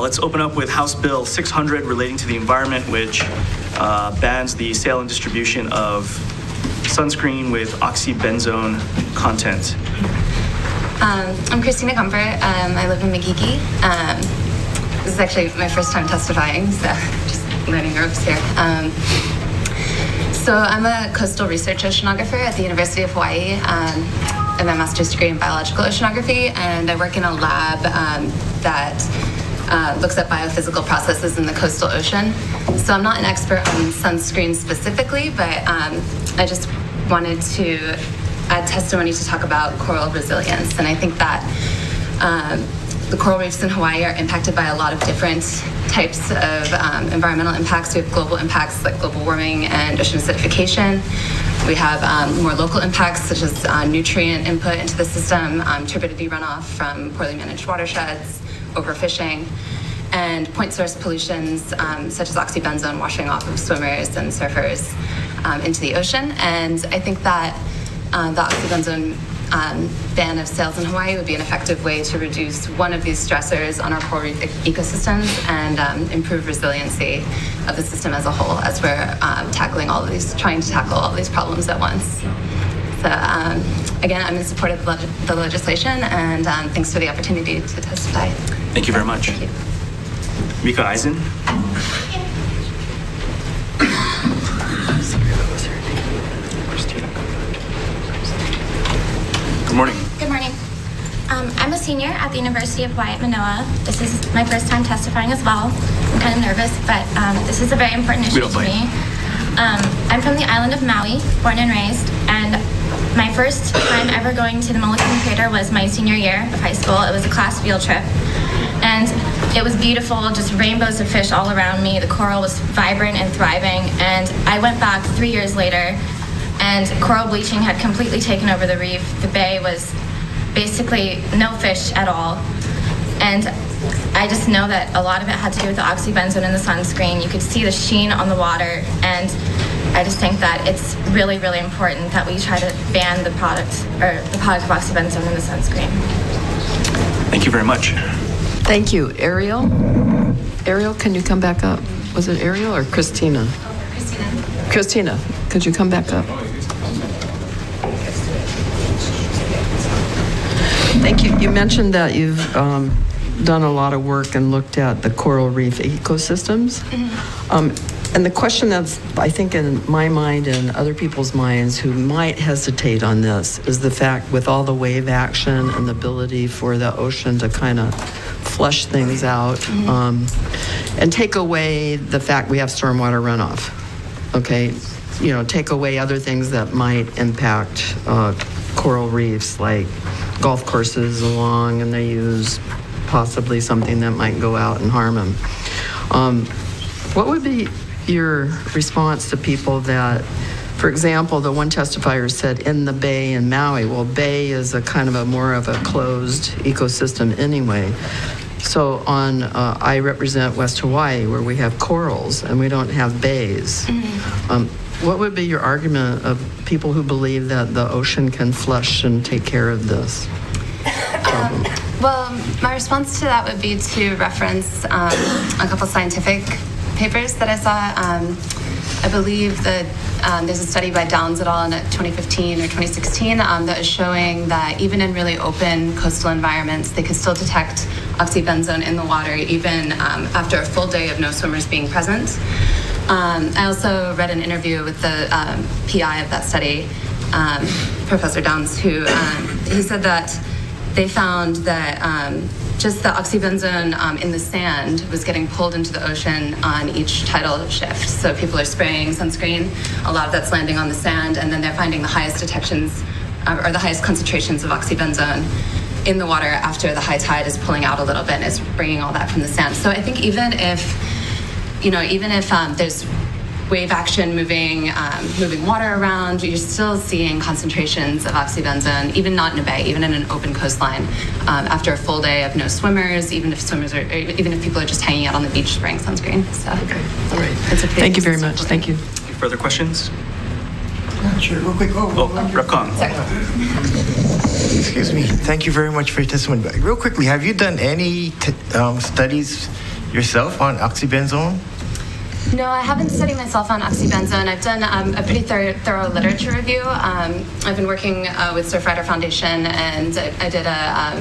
Let's open up with House Bill 600 relating to the environment, which bans the sale and distribution of sunscreen with oxybenzone content. I'm Christina Comfort. I live in Makiki. This is actually my first time testifying, so just learning the ropes here. So I'm a coastal research oceanographer at the University of Hawaii. I have a master's degree in biological oceanography, and I work in a lab that looks at biophysical processes in the coastal ocean. So I'm not an expert on sunscreen specifically, but I just wanted to add testimony to talk about coral resilience. And I think that the coral reefs in Hawaii are impacted by a lot of different types of environmental impacts. We have global impacts like global warming and ocean acidification. We have more local impacts such as nutrient input into the system, turbidity runoff from poorly managed watersheds, overfishing, and point source pollutions such as oxybenzone washing off of swimmers and surfers into the ocean. And I think that the oxybenzone ban of sales in Hawaii would be an effective way to reduce one of these stressors on our coral reef ecosystems and improve resiliency of the system as a whole as we're trying to tackle all these problems at once. So again, I'm in support of the legislation, and thanks for the opportunity to testify. Thank you very much. Thank you. Mika Eisen. Good morning. Good morning. I'm a senior at the University of Hawaii at Manoa. This is my first time testifying as well. I'm kind of nervous, but this is a very important issue to me. I'm from the island of Maui, born and raised, and my first time ever going to the Moluccan Crater was my senior year of high school. It was a class field trip, and it was beautiful, just rainbows of fish all around me. The coral was vibrant and thriving, and I went back 3 years later, and coral bleaching had completely taken over the reef. The bay was basically no fish at all. And I just know that a lot of it had to do with the oxybenzone in the sunscreen. You could see the sheen on the water, and I just think that it's really, really important that we try to ban the product of oxybenzone in the sunscreen. Thank you very much. Thank you. Ariel? Ariel, can you come back up? Was it Ariel or Christina? Christina, could you come back up? Thank you. You mentioned that you've done a lot of work and looked at the coral reef ecosystems. Mm-hmm. And the question that's, I think, in my mind and other people's minds who might hesitate on this is the fact with all the wave action and the ability for the ocean to kind of flush things out, mm-hmm. And take away the fact we have stormwater runoff. Okay, take away other things that might impact coral reefs, like golf courses along, and they use possibly something that might go out and harm them. What would be your response to people that, for example, the one testifier said in the bay in Maui? Well, bay is a kind of a more of a closed ecosystem anyway. So I represent West Hawaii, where we have corals and we don't have bays. Mm-hmm. What would be your argument of people who believe that the ocean can flush and take care of this problem? Well, my response to that would be to reference a couple scientific papers that I saw. I believe that there's a study by Downs et al. In 2015 or 2016 that is showing that even in really open coastal environments, they could still detect oxybenzone in the water even after a full day of no swimmers being present. I also read an interview with the PI of that study, Professor Downs, who he said that they found that just the oxybenzone in the sand was getting pulled into the ocean on each tidal shift. So people are spraying sunscreen, a lot of that's landing on the sand, and then they're finding the highest detections or the highest concentrations of oxybenzone in the water after the high tide is pulling out a little bit and it's bringing all that from the sand. So I think even if there's wave action moving water around, you're still seeing concentrations of oxybenzone, even not in a bay, even in an open coastline, after a full day of no swimmers, even if people are just hanging out on the beach spraying sunscreen. So, okay, all right. Thank you very much. Thank you. Any further questions? Sure, real quick. Rep Kong. Excuse me. Thank you very much for your testimony. Real quickly, have you done any studies yourself on oxybenzone? No, I haven't studied myself on oxybenzone. I've done a pretty thorough literature review. I've been working with Surfrider Foundation, and I did a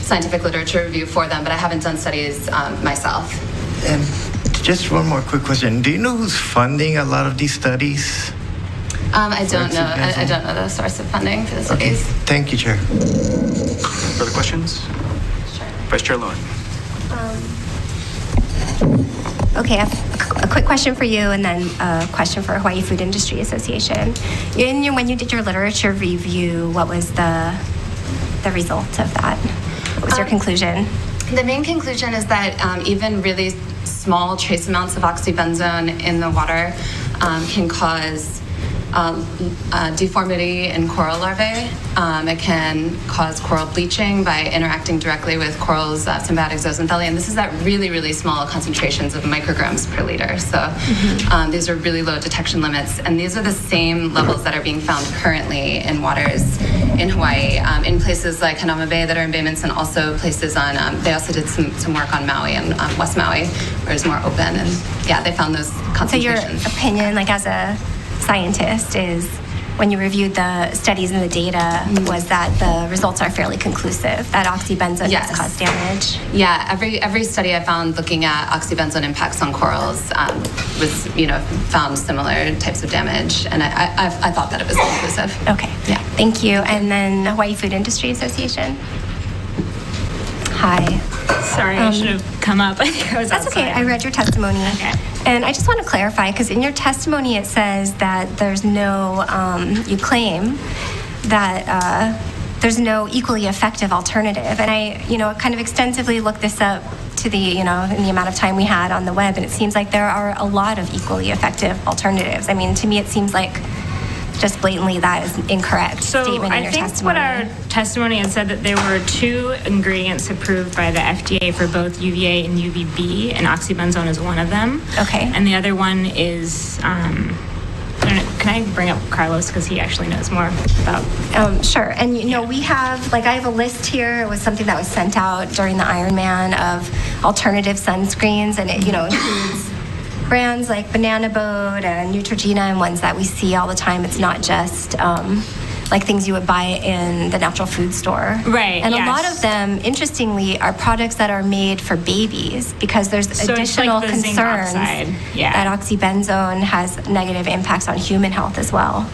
scientific literature review for them, but I haven't done studies myself. And just one more quick question. Do you know who's funding a lot of these studies? I don't know. I don't know the source of funding for the studies. Okay. Thank you, Chair. Further questions? Sure. Vice Chair Lowen. Okay, I have a quick question for you and then a question for Hawaii Food Industry Association. When you did your literature review, what was the result of that? What was your conclusion? The main conclusion is that even really small trace amounts of oxybenzone in the water can cause deformity in coral larvae. It can cause coral bleaching by interacting directly with coral's symbiotic zooxanthellae, and this is at really, really small concentrations of micrograms per liter. So these are really low detection limits, and these are the same levels that are being found currently in waters in Hawaii, in places like Hanauma Bay that are embayments, and also places on, they also did some work on Maui and West Maui, where it's more open, and yeah, they found those concentrations. So your opinion, like as a scientist, is when you reviewed the studies and the data, was that the results are fairly conclusive that oxybenzone does cause damage? Yeah, every study I found looking at oxybenzone impacts on corals was found similar types of damage, and I thought that it was conclusive. Okay. Yeah. Thank you. And then Hawaii Food Industry Association. Hi. Sorry, I should have come up. I think I was That's outside. okay. I read your testimony. Okay. And I just want to clarify, because in your testimony it says that there's no, you claim that there's no equally effective alternative. And I, kind of extensively looked this up to the, in the amount of time we had on the web, and it seems like there are a lot of equally effective alternatives. I mean, to me it seems like just blatantly that is incorrect statement in your testimony. So I think what our testimony had said that there were 2 ingredients approved by the FDA for both UVA and UVB, and oxybenzone is one of them. Okay. And the other one is, I don't know, can I bring up Carlos, because he actually knows more about. Sure. And we have, I have a list here. It was something that was sent out during the Ironman of alternative sunscreens, and it includes brands like Banana Boat and Neutrogena and ones that we see all the time. It's not just like things you would buy in the natural food store. Right, And yes. a lot of them, interestingly, are products that are made for babies, because there's So it's like additional the zinc concerns oxide. Yeah. that oxybenzone has negative impacts on human health as well.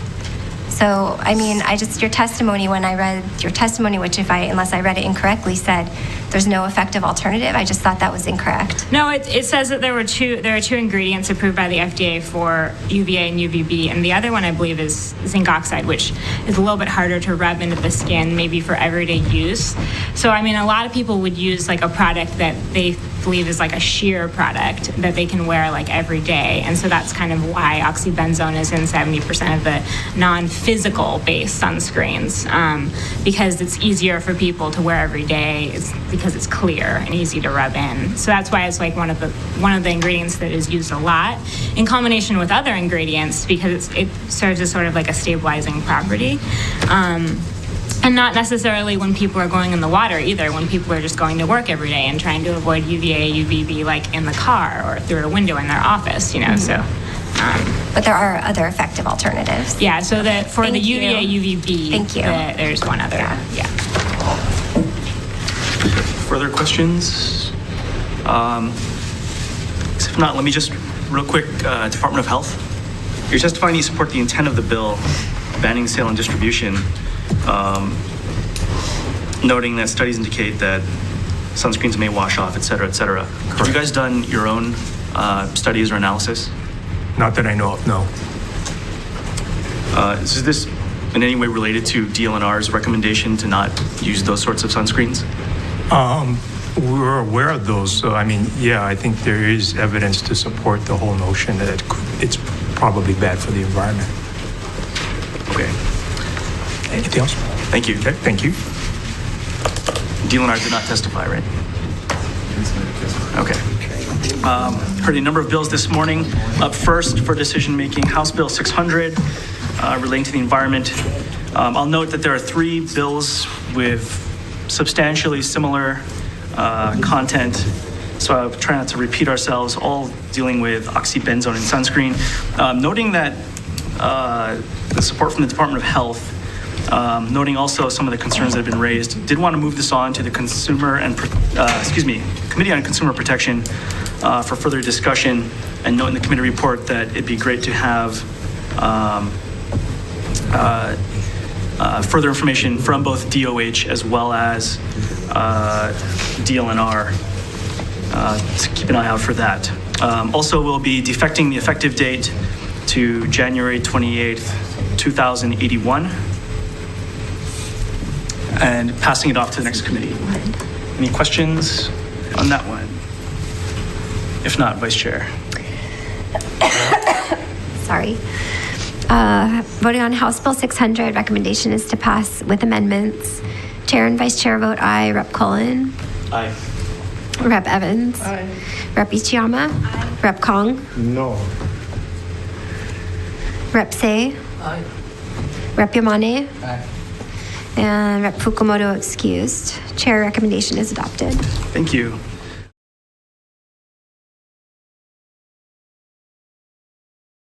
So, I mean, your testimony, when I read your testimony, which unless I read it incorrectly, said there's no effective alternative. I just thought that was incorrect. No, it says that there are 2 ingredients approved by the FDA for UVA and UVB, and the other one I believe is zinc oxide, which is a little bit harder to rub into the skin, maybe for everyday use. So, I mean, a lot of people would use like a product that they believe is like a sheer product that they can wear like every day, and so that's kind of why oxybenzone is in 70% of the non-physical based sunscreens, because it's easier for people to wear every day. It's because it's clear and easy to rub in. So that's why it's like one of the ingredients that is used a lot in combination with other ingredients, because it serves as sort of like a stabilizing property. And not necessarily when people are going in the water either, when people are just going to work every day and trying to avoid UVA, UVB, like in the car or through a window in their office, so. But there are other effective alternatives. Yeah, so that for Thank the you. UVA, UVB, Thank you. There's one other, yeah. Further questions? If not, let me just real quick, Department of Health. You're testifying you support the intent of the bill banning sale and distribution, noting that studies indicate that sunscreens may wash off, et cetera, et cetera. Have you guys done your own studies or analysis? Not that I know of, no. Is this in any way related to DLNR's recommendation to not use those sorts of sunscreens? We're aware of those. So, I mean, yeah, I think there is evidence to support the whole notion that it's probably bad for the environment. Okay. Anything else? Thank you. Okay, thank you. DLNR did not testify, right? Okay. Heard a number of bills this morning. Up first for decision-making, House Bill 600 relating to the environment. I'll note that there are 3 bills with substantially similar content so I'll try not to repeat ourselves, all dealing with oxybenzone and sunscreen. Noting that the support from the Department of Health, noting also some of the concerns that have been raised, did want to move this on to the Committee on Consumer Protection for further discussion, and note in the committee report that it'd be great to have further information from both DOH as well as DLNR. To keep an eye out for that. Also, we'll be defecting the effective date to January 28th, 2081, and passing it off to the next committee. Any questions on that one? If not, Vice Chair. Sorry. Voting on House Bill 600, recommendation is to pass with amendments. Chair and Vice Chair vote aye. Rep. Cullen? Aye. Rep. Evans? Aye. Rep. Ichiyama? Aye. Rep. Kong? No. Rep. Say? Aye. Rep. Yamane? Aye. And Rep. Fukumoto excused. Chair recommendation is adopted. Thank you.